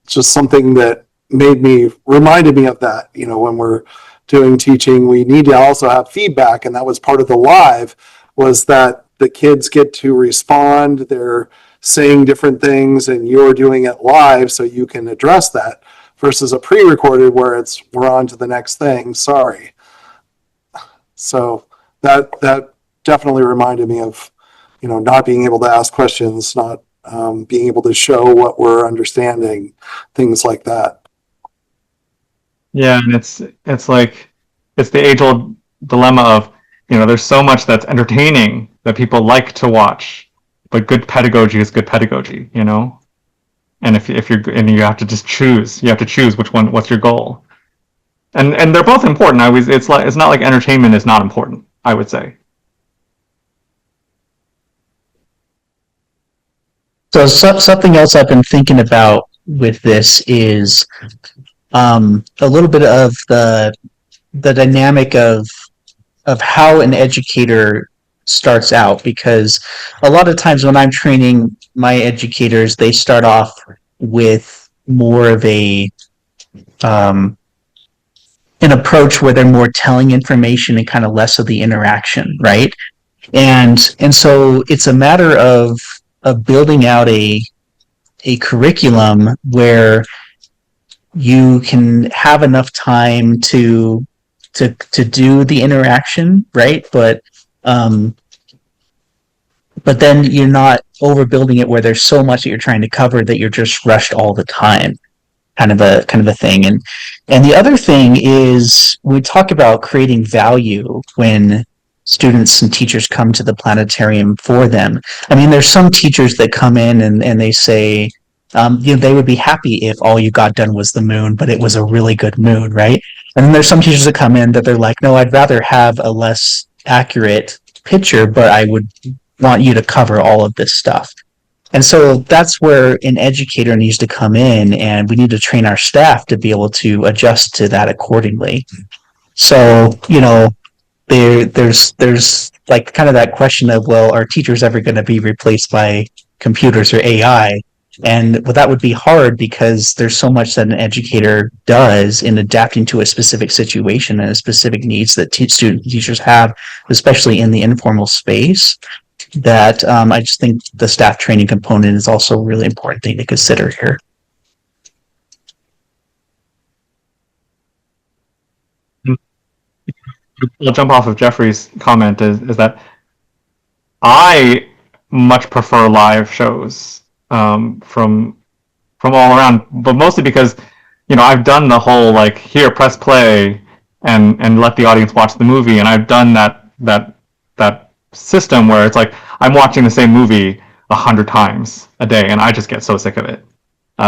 just something that reminded me of that, when we're doing teaching, we need to also have feedback. And that was part of the live, was that the kids get to respond. They're saying different things and you're doing it live so you can address that, versus a pre-recorded where we're on to the next thing. Sorry. So that definitely reminded me of, not being able to ask questions, not being able to show what we're understanding, things like that. Yeah, and it's like, it's the age-old dilemma of, there's so much that's entertaining that people like to watch, but good pedagogy is good pedagogy, And if you have to just choose, what's your goal. And they're both important. It's not like entertainment is not important, I would say. So something else I've been thinking about with this is a little bit of the dynamic of how an educator starts out, because a lot of times when I'm training my educators, they start off with more of an approach where they're more telling information and kind of less of the interaction, right? And so it's a matter of building out a curriculum where you can have enough time to do the interaction, right? But then you're not overbuilding it where there's so much that you're trying to cover that you're just rushed all the time, kind of a thing. And the other thing is, we talk about creating value when students and teachers come to the planetarium for them. I mean, there's some teachers that come in and they say, they would be happy if all you got done was the moon, but it was a really good moon, right? And then there's some teachers that come in that they're like, no, I'd rather have a less accurate picture, but I would want you to cover all of this stuff. And so that's where an educator needs to come in, and we need to train our staff to be able to adjust to that accordingly. So, there's like kind of that question of, well, are teachers ever going to be replaced by computers or AI? And well, that would be hard because there's so much that an educator does in adapting to a specific situation and a specific needs that teachers have, especially in the informal space, that I just think the staff training component is also a really important thing to consider here. I'll jump off of Jeffrey's comment is that I much prefer live shows from all around, but mostly because I've done the whole like here press play and let the audience watch the movie, and I've done that system where it's like I'm watching the same movie 100 times a day, and I just get so sick of it.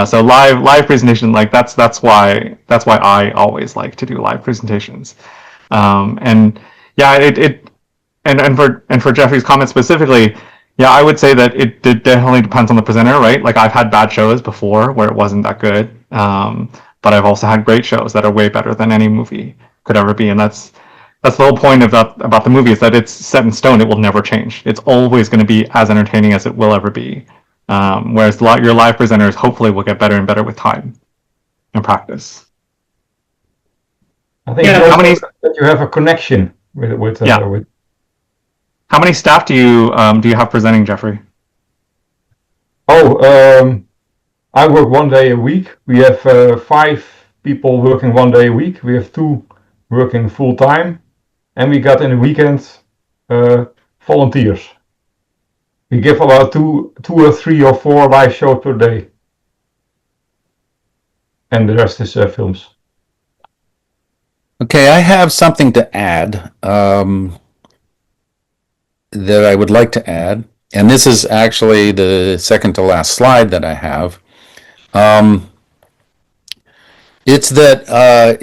So live presentation, like that's why I always like to do live presentations. And yeah, and for Jeffrey's comment specifically, yeah, I would say that it definitely depends on the presenter, right? Like I've had bad shows before where it wasn't that good, but I've also had great shows that are way better than any movie could ever be, and that's the whole point about the movie, is that it's set in stone. It will never change. It's always going to be as entertaining as it will ever be. Whereas your live presenters hopefully will get better and better with time and practice. I think Yeah, also how many- that you have a connection with How many staff do you have presenting, Jeffrey? I work 1 day a week. We have 5 people working 1 day a week. We have 2 working full time, and we got in the weekend volunteers. We give about two or 3 or 4 live shows per day, and the rest is films. Okay, I have something to add that I would like to add, and this is actually the second to last slide that I have. It's that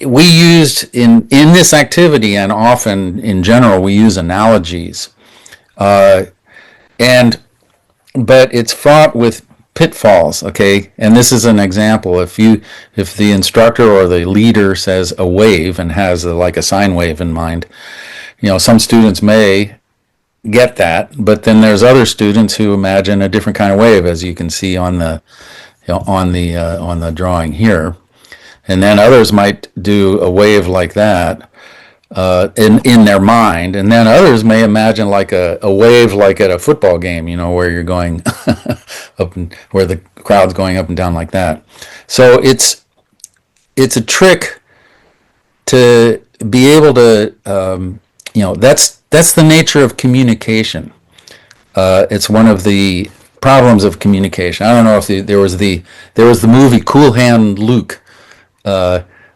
we used in this activity, and often in general we use analogies, but it's fraught with pitfalls. Okay, and this is an example. If the instructor or the leader says a wave and has like a sine wave in mind, some students may get that, but then there's other students who imagine a different kind of wave, as you can see on the on the drawing here. And then others might do a wave like that in their mind, and then others may imagine like a wave like at a football game, where you're going up and where the crowd's going up and down like that. So it's a trick to be able to that's the nature of communication. It's one of the problems of communication. I don't know if there was the movie Cool Hand Luke.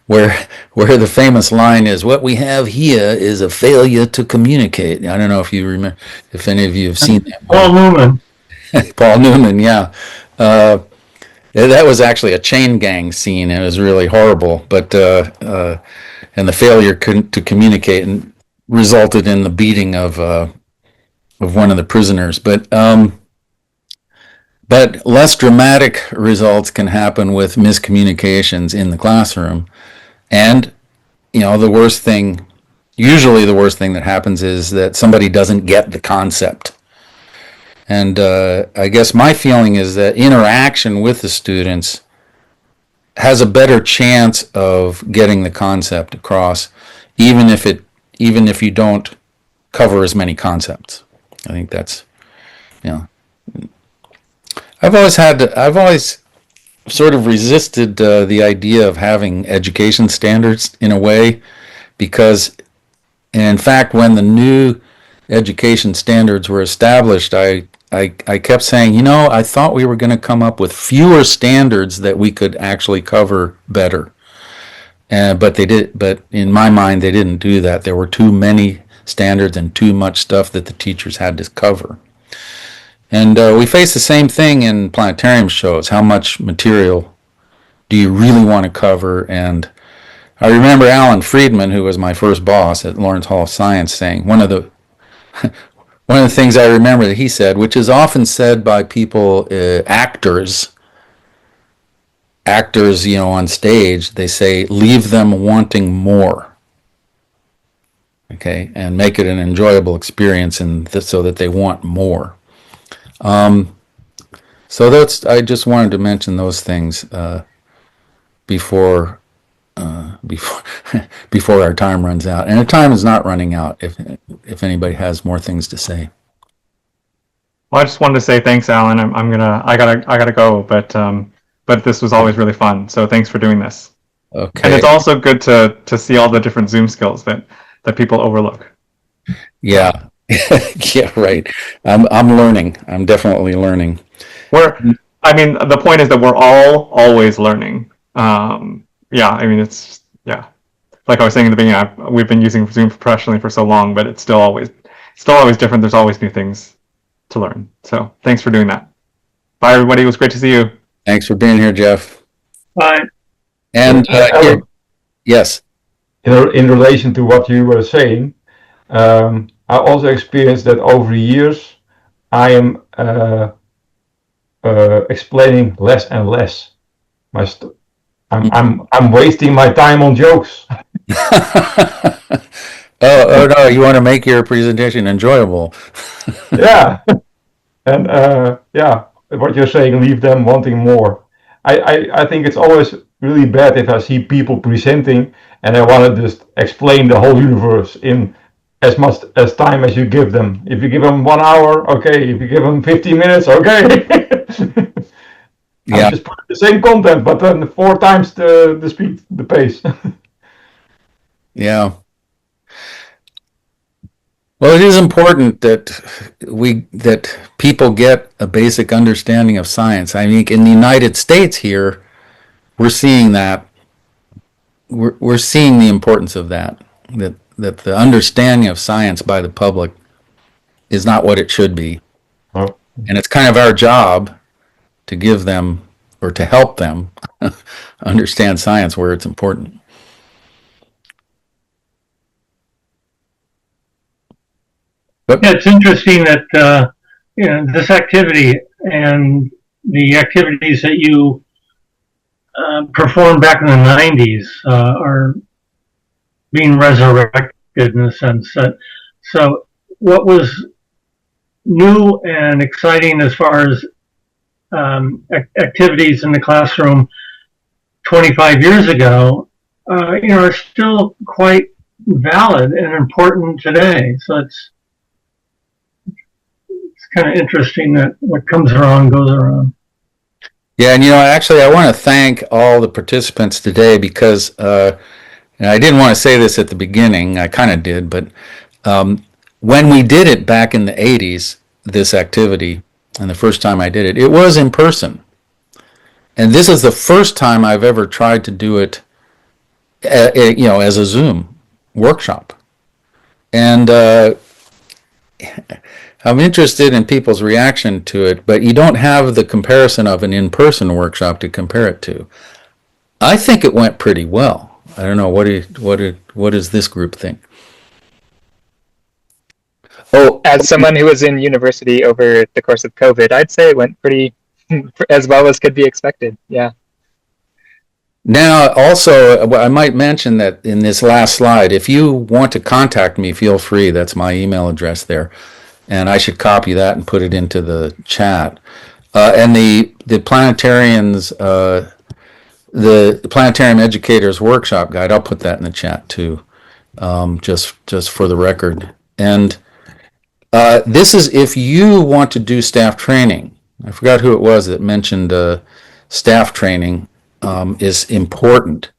Where the famous line is, "What we have here is a failure to communicate." I don't know if you remember, if any of you have seen that. Paul Newman. Paul Newman, yeah. That was actually a chain gang scene. It was really horrible, but and the failure to communicate resulted in the beating of one of the prisoners. But less dramatic results can happen with miscommunications in the classroom. And, usually the worst thing that happens is that somebody doesn't get the concept. And I guess my feeling is that interaction with the students has a better chance of getting the concept across, even if you don't cover as many concepts. I think that's, I've always sort of resisted the idea of having education standards in a way, because in fact when the new education standards were established, I kept saying, I thought we were going to come up with fewer standards that we could actually cover better. But in my mind they didn't do that. There were too many standards and too much stuff that the teachers had to cover. And we face the same thing in planetarium shows. How much material do you really want to cover? And I remember Alan Friedman, who was my first boss at Lawrence Hall of Science, saying one of the things I remember that he said, which is often said by people, actors, on stage, they say, leave them wanting more. Okay, and make it an enjoyable experience, so that they want more. So I just wanted to mention those things before our time runs out, and our time is not running out. If anybody has more things to say. Well, I just wanted to say thanks, Alan. I gotta go, but this was always really fun. So thanks for doing this. Okay. And it's also good to see all the different Zoom skills that people overlook. Yeah. Yeah, right. I'm learning. I'm definitely learning. The point is that we're all always learning. Yeah, I mean, it's, yeah. Like I was saying in the beginning, we've been using Zoom professionally for so long, but it's still always different. There's always new things to learn. So thanks for doing that. Bye, everybody. It was great to see you. Thanks for being here, Jeff. Bye. And Alan, yes, in relation to what you were saying, I also experienced that over the years, I am explaining less and less. I'm wasting my time on jokes. oh no, you want to make your presentation enjoyable. Yeah, and yeah, what you're saying, leave them wanting more. I think it's always really bad if I see people presenting and I want to just explain the whole universe in as much as time as you give them. If you give them 1 hour, okay. If you give them 15 minutes, okay. Yeah. I'm just putting the same content, but then 4 times the speed, the pace. Yeah. Well, it is important that people get a basic understanding of science. I mean, in the United States here, we're seeing that. We're seeing the importance of that. That the understanding of science by the public is not what it should be. Oh. And it's kind of our job to give them or to help them understand science where it's important. Yeah, it's interesting that this activity and the activities that you performed back in the 90s are being resurrected in a sense. So what was new and exciting as far as activities in the classroom 25 years ago, are still quite valid and important today. So it's kind of interesting that what comes around goes around. Yeah, and actually, I want to thank all the participants today because, and I didn't want to say this at the beginning, I kind of did, but when we did it back in the 80s, this activity, and the first time I did it, it was in person. And this is the first time I've ever tried to do it, as a Zoom workshop. And I'm interested in people's reaction to it, but you don't have the comparison of an in-person workshop to compare it to. I think it went pretty well. I don't know, what does this group think? Oh, As someone who was in university over the course of COVID, I'd say it went pretty as well as could be expected. Yeah. Now, also, I might mention that in this last slide, if you want to contact me, feel free. That's my email address there. And I should copy that and put it into the chat. And the Planetarians, the Planetarium Educators Workshop guide, I'll put that in the chat too, just for the record. And this is if you want to do staff training. I forgot who it was that mentioned staff training is important.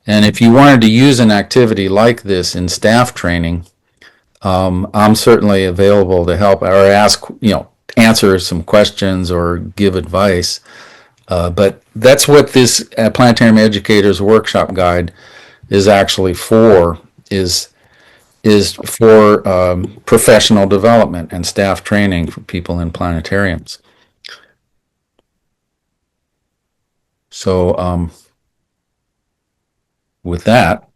And if you wanted to use an activity like this in staff training, I'm certainly available to help or ask, answer some questions or give advice. But that's what this Planetarium Educators Workshop Guide is actually for, is for professional development and staff training for people in planetariums. So with that,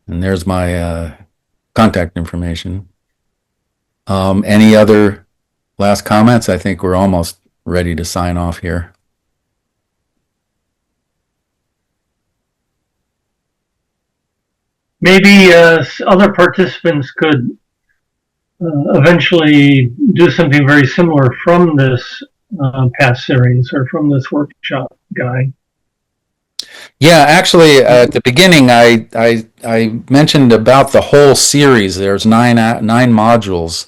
and there's my contact information. Any other last comments? I think we're almost ready to sign off here. Maybe other participants could eventually do something very similar from this past series or from this workshop guide. Yeah, actually, at the beginning, I mentioned about the whole series. There's nine modules,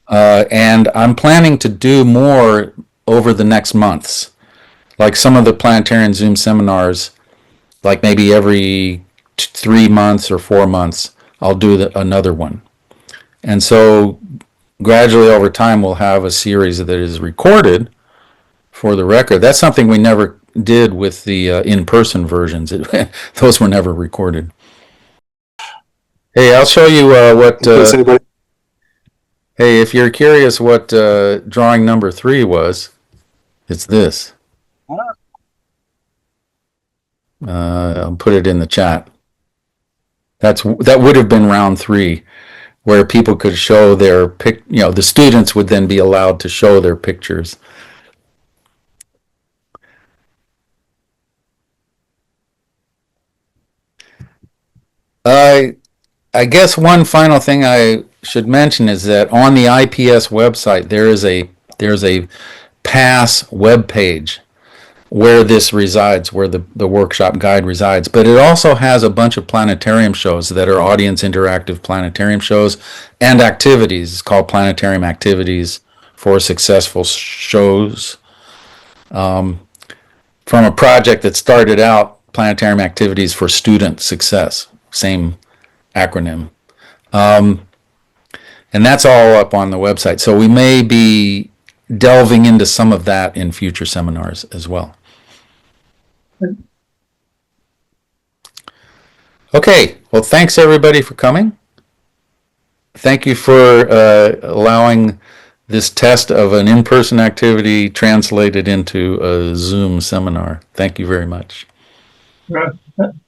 and I'm planning to do more over the next months. Like some of the Planetarian Zoom seminars, like maybe every 3 months or 4 months, I'll do another one. And so gradually over time, we'll have a series that is recorded for the record. That's something we never did with the in-person versions. Those were never recorded. Hey, I'll show you what. Does anybody? Hey, if you're curious what drawing number 3 was, it's this. I'll put it in the chat. That would have been round 3, where people could show their the students would then be allowed to show their pictures. I guess one final thing I should mention is that on the IPS website there's a PASS web page where this resides, where the workshop guide resides. But it also has a bunch of planetarium shows that are audience interactive planetarium shows and activities. It's called Planetarium Activities for Successful Shows. From a project that started out, Planetarium Activities for Student Success, same acronym. And that's all up on the website. So we may be delving into some of that in future seminars as well. Okay, well, thanks everybody for coming. Thank you for allowing this test of an in-person activity translated into a Zoom seminar. Thank you very much.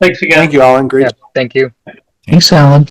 Thanks again. Thank you, Alan. Great. Yeah, thank you. Thanks, Alan.